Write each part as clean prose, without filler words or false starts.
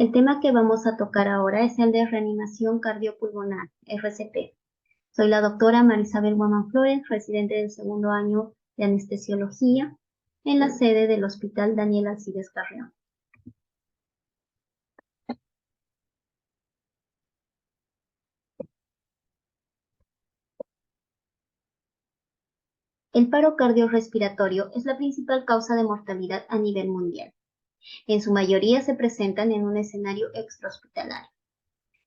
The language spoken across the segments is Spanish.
El tema que vamos a tocar ahora es el de reanimación cardiopulmonar, RCP. Soy la doctora Marisabel Guamán Flores, residente del segundo año de anestesiología en la sede del Hospital Daniel Alcides Carrión. El paro cardiorrespiratorio es la principal causa de mortalidad a nivel mundial. En su mayoría se presentan en un escenario extrahospitalario.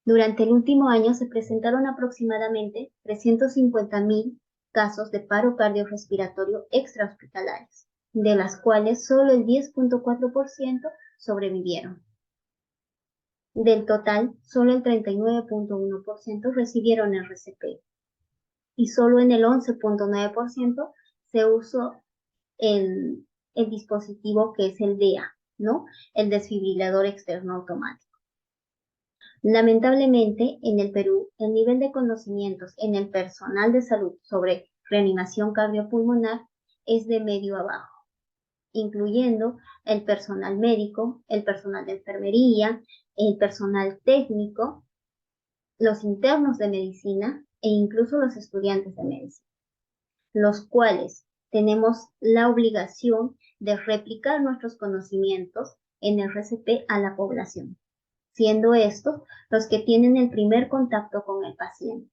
Durante el último año se presentaron aproximadamente 350.000 casos de paro cardiorrespiratorio extrahospitalarios, de las cuales solo el 10.4% sobrevivieron. Del total, solo el 39.1% recibieron RCP y solo en el 11.9% se usó el dispositivo que es el DEA, ¿no? El desfibrilador externo automático. Lamentablemente, en el Perú, el nivel de conocimientos en el personal de salud sobre reanimación cardiopulmonar es de medio a bajo, incluyendo el personal médico, el personal de enfermería, el personal técnico, los internos de medicina e incluso los estudiantes de medicina, los cuales tenemos la obligación de replicar nuestros conocimientos en RCP a la población, siendo estos los que tienen el primer contacto con el paciente.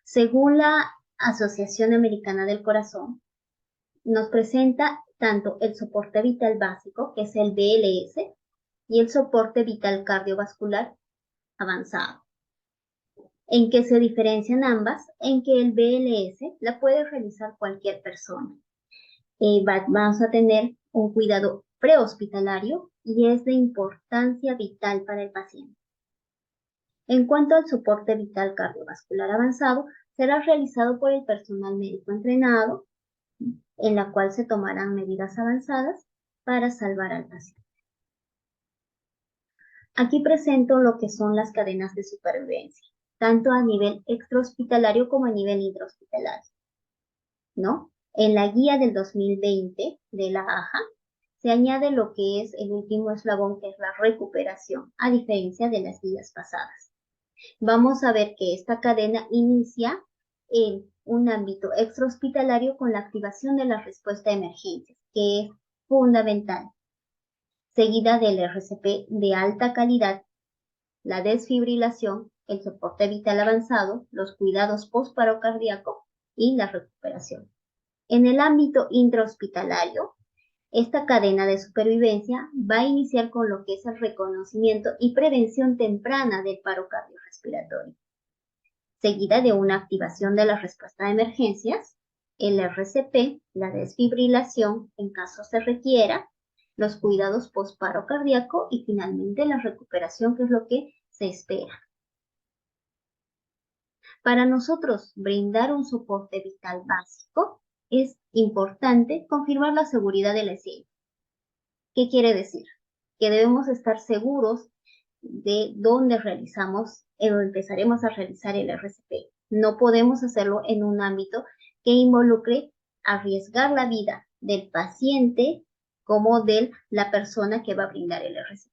Según la Asociación Americana del Corazón, nos presenta tanto el soporte vital básico, que es el BLS, y el soporte vital cardiovascular avanzado. ¿En qué se diferencian ambas? En que el BLS la puede realizar cualquier persona. Vamos a tener un cuidado prehospitalario y es de importancia vital para el paciente. En cuanto al soporte vital cardiovascular avanzado, será realizado por el personal médico entrenado, en la cual se tomarán medidas avanzadas para salvar al paciente. Aquí presento lo que son las cadenas de supervivencia, tanto a nivel extrahospitalario como a nivel intrahospitalario, ¿no? En la guía del 2020 de la AJA se añade lo que es el último eslabón, que es la recuperación, a diferencia de las guías pasadas. Vamos a ver que esta cadena inicia en un ámbito extrahospitalario con la activación de la respuesta a emergencias, que es fundamental, seguida del RCP de alta calidad, la desfibrilación, el soporte vital avanzado, los cuidados post-paro cardíaco y la recuperación. En el ámbito intrahospitalario, esta cadena de supervivencia va a iniciar con lo que es el reconocimiento y prevención temprana del paro cardiorrespiratorio, seguida de una activación de la respuesta a emergencias, el RCP, la desfibrilación en caso se requiera, los cuidados post-paro cardíaco y finalmente la recuperación, que es lo que se espera. Para nosotros brindar un soporte vital básico, es importante confirmar la seguridad de la escena. ¿Qué quiere decir? Que debemos estar seguros de dónde realizamos o empezaremos a realizar el RCP. No podemos hacerlo en un ámbito que involucre arriesgar la vida del paciente como de la persona que va a brindar el RCP.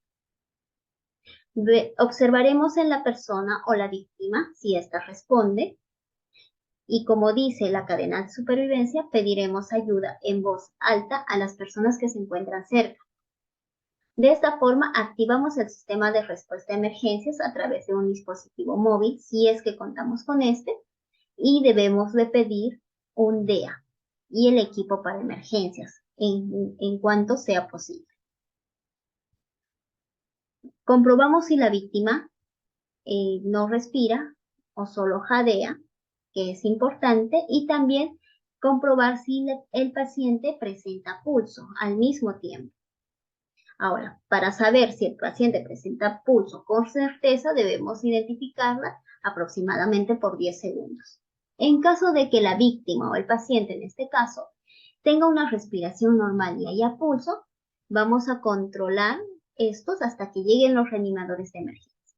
Observaremos en la persona o la víctima si ésta responde y, como dice la cadena de supervivencia, pediremos ayuda en voz alta a las personas que se encuentran cerca. De esta forma, activamos el sistema de respuesta a emergencias a través de un dispositivo móvil, si es que contamos con este, y debemos de pedir un DEA y el equipo para emergencias en cuanto sea posible. Comprobamos si la víctima no respira o solo jadea, que es importante, y también comprobar si el paciente presenta pulso al mismo tiempo. Ahora, para saber si el paciente presenta pulso con certeza, debemos identificarla aproximadamente por 10 segundos. En caso de que la víctima o el paciente, en este caso, tenga una respiración normal y haya pulso, vamos a controlar estos hasta que lleguen los reanimadores de emergencia.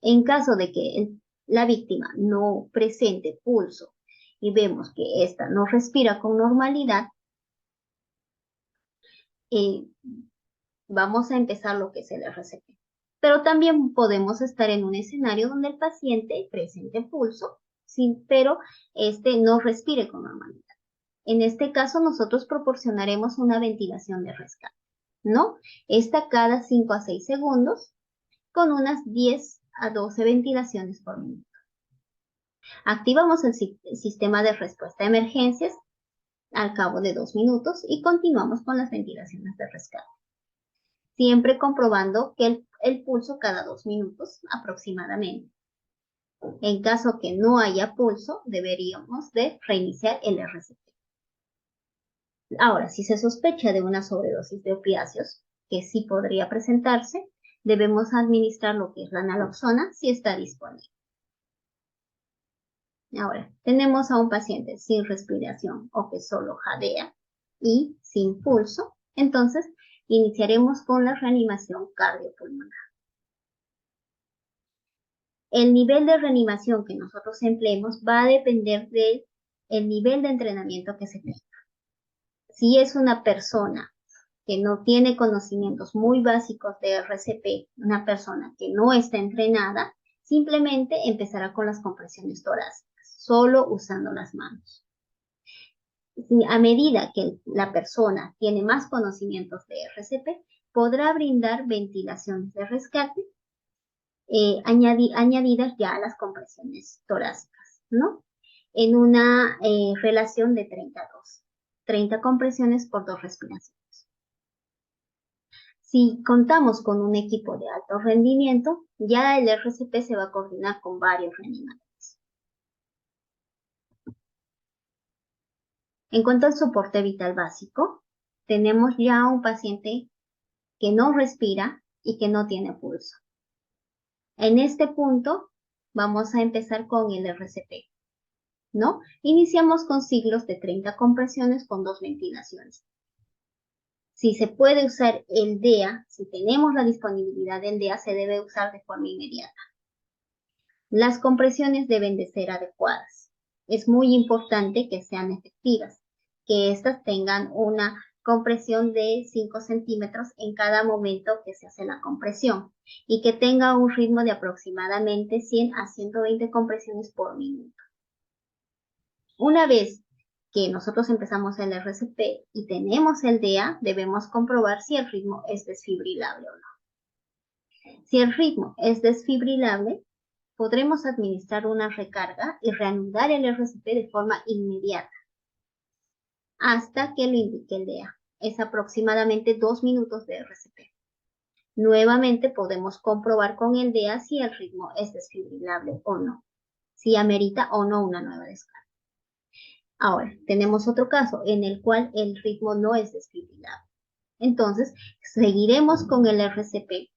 En caso de que la víctima no presente pulso y vemos que ésta no respira con normalidad, vamos a empezar lo que es el RCP. Pero también podemos estar en un escenario donde el paciente presente pulso, pero no respire con normalidad. En este caso, nosotros proporcionaremos una ventilación de rescate, ¿no? Esta cada 5 a 6 segundos, con unas 10 a 12 ventilaciones por minuto. Activamos el sistema de respuesta a emergencias al cabo de 2 minutos y continuamos con las ventilaciones de rescate. Siempre comprobando que el pulso cada 2 minutos aproximadamente. En caso que no haya pulso, deberíamos de reiniciar el RCP. Ahora, si se sospecha de una sobredosis de opiáceos, que sí podría presentarse, debemos administrar lo que es la naloxona si está disponible. Ahora, tenemos a un paciente sin respiración o que solo jadea y sin pulso, entonces iniciaremos con la reanimación cardiopulmonar. El nivel de reanimación que nosotros empleemos va a depender del nivel de entrenamiento que se tenga. Si es una persona que no tiene conocimientos muy básicos de RCP, una persona que no está entrenada, simplemente empezará con las compresiones torácicas, solo usando las manos. A medida que la persona tiene más conocimientos de RCP, podrá brindar ventilaciones de rescate añadidas ya a las compresiones torácicas, ¿no? En una relación de 30-2, 30 compresiones por 2 respiraciones. Si contamos con un equipo de alto rendimiento, ya el RCP se va a coordinar con varios reanimadores. En cuanto al soporte vital básico, tenemos ya un paciente que no respira y que no tiene pulso. En este punto, vamos a empezar con el RCP, ¿no? Iniciamos con ciclos de 30 compresiones con 2 ventilaciones. Si se puede usar el DEA, si tenemos la disponibilidad del DEA, se debe usar de forma inmediata. Las compresiones deben de ser adecuadas. Es muy importante que sean efectivas, que éstas tengan una compresión de 5 centímetros en cada momento que se hace la compresión y que tenga un ritmo de aproximadamente 100 a 120 compresiones por minuto. Una vez que nosotros empezamos el RCP y tenemos el DEA, debemos comprobar si el ritmo es desfibrilable o no. Si el ritmo es desfibrilable, podremos administrar una recarga y reanudar el RCP de forma inmediata hasta que lo indique el DEA. Es aproximadamente 2 minutos de RCP. Nuevamente podemos comprobar con el DEA si el ritmo es desfibrilable o no, si amerita o no una nueva descarga. Ahora, tenemos otro caso en el cual el ritmo no es desfibrilable. Entonces, seguiremos con el RCP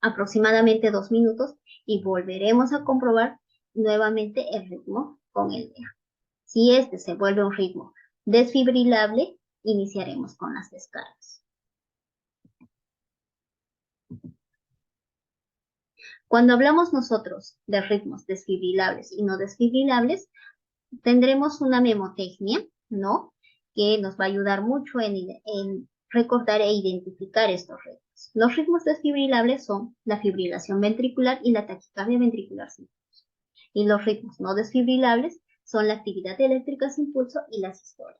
aproximadamente 2 minutos y volveremos a comprobar nuevamente el ritmo con el DEA. Si este se vuelve un ritmo desfibrilable, iniciaremos con las descargas. Cuando hablamos nosotros de ritmos desfibrilables y no desfibrilables, tendremos una memotecnia, ¿no? Que nos va a ayudar mucho en recordar e identificar estos ritmos. Los ritmos desfibrilables son la fibrilación ventricular y la taquicardia ventricular sin pulso. Y los ritmos no desfibrilables son la actividad eléctrica sin pulso y la sistolia.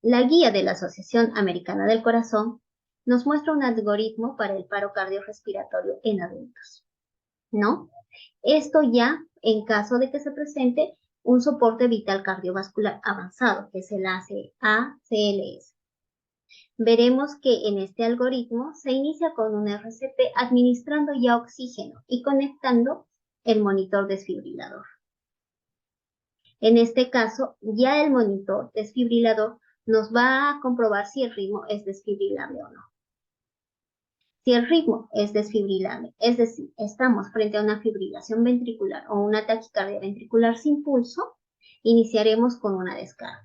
La guía de la Asociación Americana del Corazón nos muestra un algoritmo para el paro cardiorrespiratorio en adultos, ¿no? Esto ya en caso de que se presente un soporte vital cardiovascular avanzado, que es el ACLS. Veremos que en este algoritmo se inicia con un RCP administrando ya oxígeno y conectando el monitor desfibrilador. En este caso, ya el monitor desfibrilador nos va a comprobar si el ritmo es desfibrilable o no. Si el ritmo es desfibrilable, es decir, estamos frente a una fibrilación ventricular o una taquicardia ventricular sin pulso, iniciaremos con una descarga.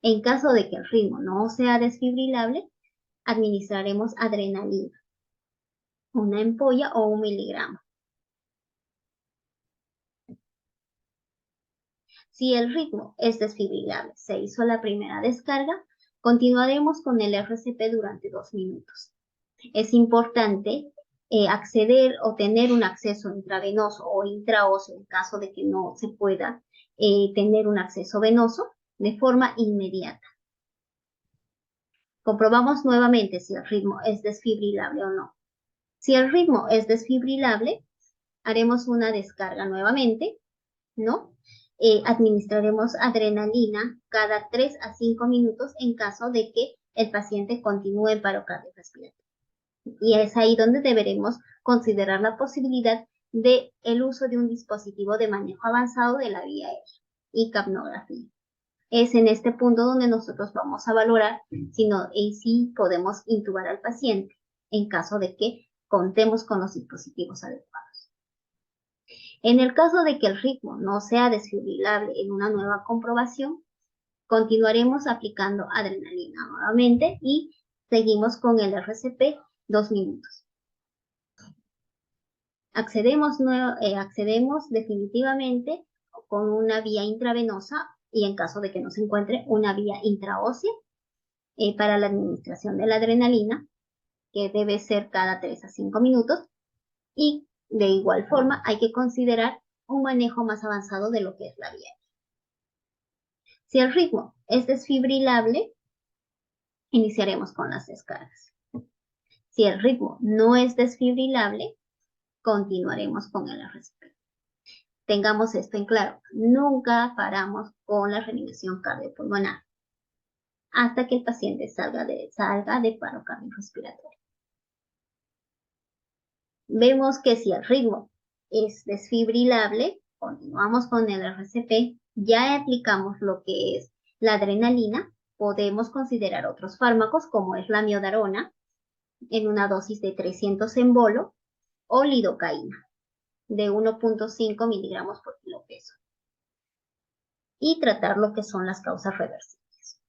En caso de que el ritmo no sea desfibrilable, administraremos adrenalina, una ampolla o 1 miligramo. Si el ritmo es desfibrilable, se hizo la primera descarga, continuaremos con el RCP durante 2 minutos. Es importante acceder o tener un acceso intravenoso o intraóseo en caso de que no se pueda tener un acceso venoso de forma inmediata. Comprobamos nuevamente si el ritmo es desfibrilable o no. Si el ritmo es desfibrilable, haremos una descarga nuevamente, ¿no? Administraremos adrenalina cada 3 a 5 minutos en caso de que el paciente continúe en paro cardiorrespiratorio. Y es ahí donde deberemos considerar la posibilidad de el uso de un dispositivo de manejo avanzado de la vía aérea y capnografía. Es en este punto donde nosotros vamos a valorar si podemos intubar al paciente en caso de que contemos con los dispositivos adecuados. En el caso de que el ritmo no sea desfibrilable en una nueva comprobación, continuaremos aplicando adrenalina nuevamente y seguimos con el RCP 2 minutos. Accedemos definitivamente con una vía intravenosa y en caso de que no se encuentre una vía intraósea para la administración de la adrenalina, que debe ser cada 3 a 5 minutos. Y de igual forma hay que considerar un manejo más avanzado de lo que es la vía. Si el ritmo es desfibrilable, iniciaremos con las descargas. Si el ritmo no es desfibrilable, continuaremos con el RCP. Tengamos esto en claro, nunca paramos con la reanimación cardiopulmonar hasta que el paciente salga de paro cardiorrespiratorio. Vemos que si el ritmo es desfibrilable, continuamos con el RCP, ya aplicamos lo que es la adrenalina, podemos considerar otros fármacos como es la amiodarona en una dosis de 300 en bolo o lidocaína de 1.5 miligramos por kilo peso y tratar lo que son las causas reversibles.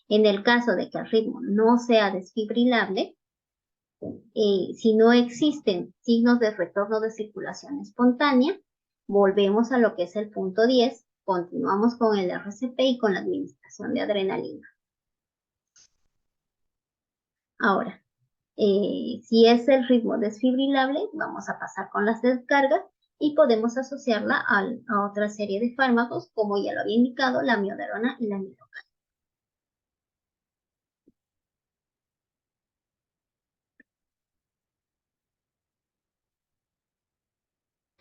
En el caso de que el ritmo no sea desfibrilable, si no existen signos de retorno de circulación espontánea, volvemos a lo que es el punto 10, continuamos con el RCP y con la administración de adrenalina. Ahora, si es el ritmo desfibrilable, vamos a pasar con las descargas y podemos asociarla a otra serie de fármacos, como ya lo había indicado, la amiodarona y la lidocaína.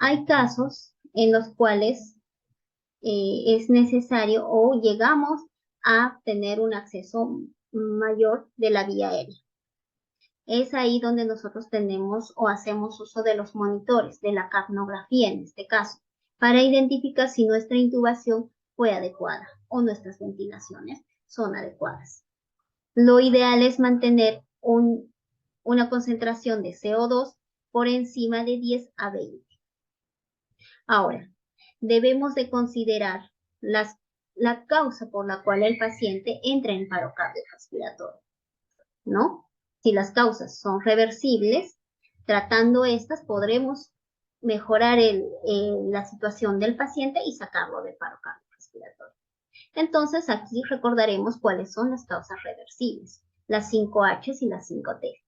Hay casos en los cuales es necesario o llegamos a tener un acceso mayor de la vía aérea. Es ahí donde nosotros tenemos o hacemos uso de los monitores, de la capnografía en este caso, para identificar si nuestra intubación fue adecuada o nuestras ventilaciones son adecuadas. Lo ideal es mantener una concentración de CO2 por encima de 10 a 20. Ahora, debemos de considerar la causa por la cual el paciente entra en paro cardiorrespiratorio, ¿no? Si las causas son reversibles, tratando estas podremos mejorar la situación del paciente y sacarlo de paro cardiorrespiratorio. Entonces, aquí recordaremos cuáles son las causas reversibles, las 5H y las 5T,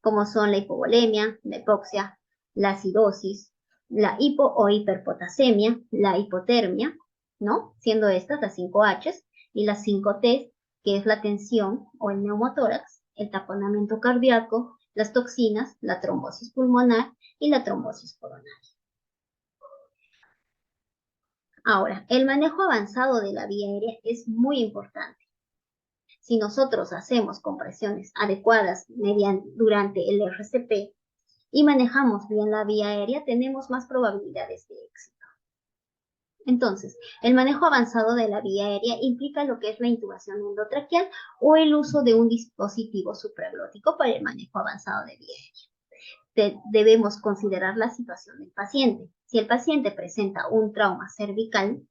como son la hipovolemia, la hipoxia, la acidosis, la hipo o hiperpotasemia, la hipotermia, ¿no? Siendo estas las 5H y las 5T, que es la tensión o el neumotórax, el taponamiento cardíaco, las toxinas, la trombosis pulmonar y la trombosis coronaria. Ahora, el manejo avanzado de la vía aérea es muy importante. Si nosotros hacemos compresiones adecuadas durante el RCP y manejamos bien la vía aérea, tenemos más probabilidades de éxito. Entonces, el manejo avanzado de la vía aérea implica lo que es la intubación endotraqueal o el uso de un dispositivo supraglótico para el manejo avanzado de vía aérea. Debemos considerar la situación del paciente. Si el paciente presenta un trauma cervical,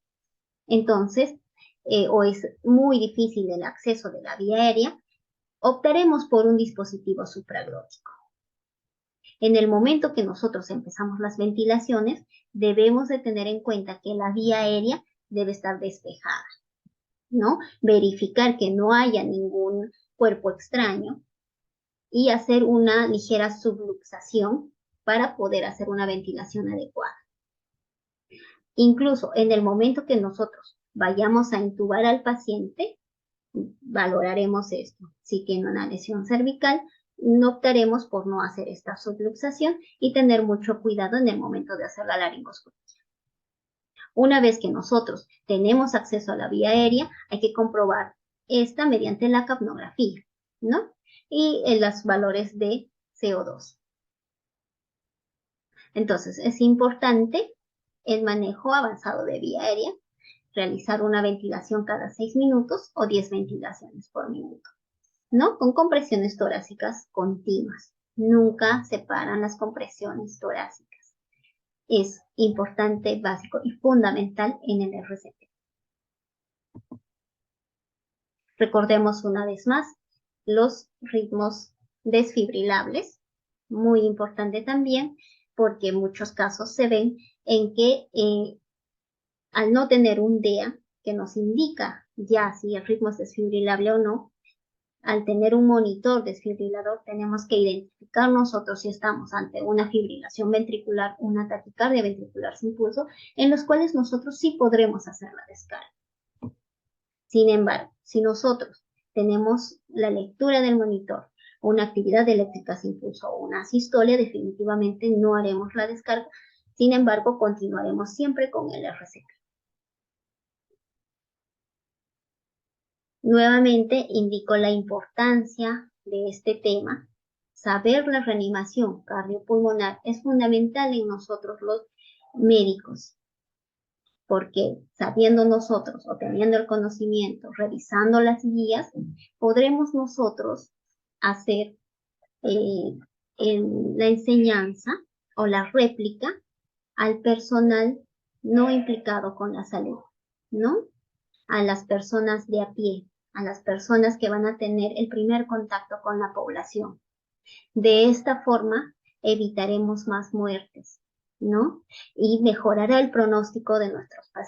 entonces, o es muy difícil el acceso de la vía aérea, optaremos por un dispositivo supraglótico. En el momento que nosotros empezamos las ventilaciones, debemos de tener en cuenta que la vía aérea debe estar despejada, ¿no? Verificar que no haya ningún cuerpo extraño y hacer una ligera subluxación para poder hacer una ventilación adecuada. Incluso en el momento que nosotros vayamos a intubar al paciente, valoraremos esto. Si tiene una lesión cervical, optaremos por no hacer esta subluxación y tener mucho cuidado en el momento de hacer la laringoscopia. Una vez que nosotros tenemos acceso a la vía aérea, hay que comprobar esta mediante la capnografía, ¿no? Y en los valores de CO2. Entonces, es importante el manejo avanzado de vía aérea, realizar una ventilación cada 6 minutos o 10 ventilaciones por minuto, ¿no? Con compresiones torácicas continuas. Nunca se paran las compresiones torácicas. Es importante, básico y fundamental en el RCP. Recordemos una vez más los ritmos desfibrilables, muy importante también, porque en muchos casos se ven en que al no tener un DEA que nos indica ya si el ritmo es desfibrilable o no, al tener un monitor desfibrilador tenemos que identificar nosotros si estamos ante una fibrilación ventricular, una taquicardia ventricular sin pulso, en los cuales nosotros sí podremos hacer la descarga. Sin embargo, si nosotros tenemos la lectura del monitor, una actividad eléctrica sin pulso o una asistolia, definitivamente no haremos la descarga. Sin embargo, continuaremos siempre con el RCP. Nuevamente indico la importancia de este tema. Saber la reanimación cardiopulmonar es fundamental en nosotros los médicos, porque sabiendo nosotros o teniendo el conocimiento, revisando las guías, podremos nosotros hacer la enseñanza o la réplica al personal no implicado con la salud, ¿no? A las personas de a pie, a las personas que van a tener el primer contacto con la población. De esta forma evitaremos más muertes, ¿no? Y mejorará el pronóstico de nuestros pacientes.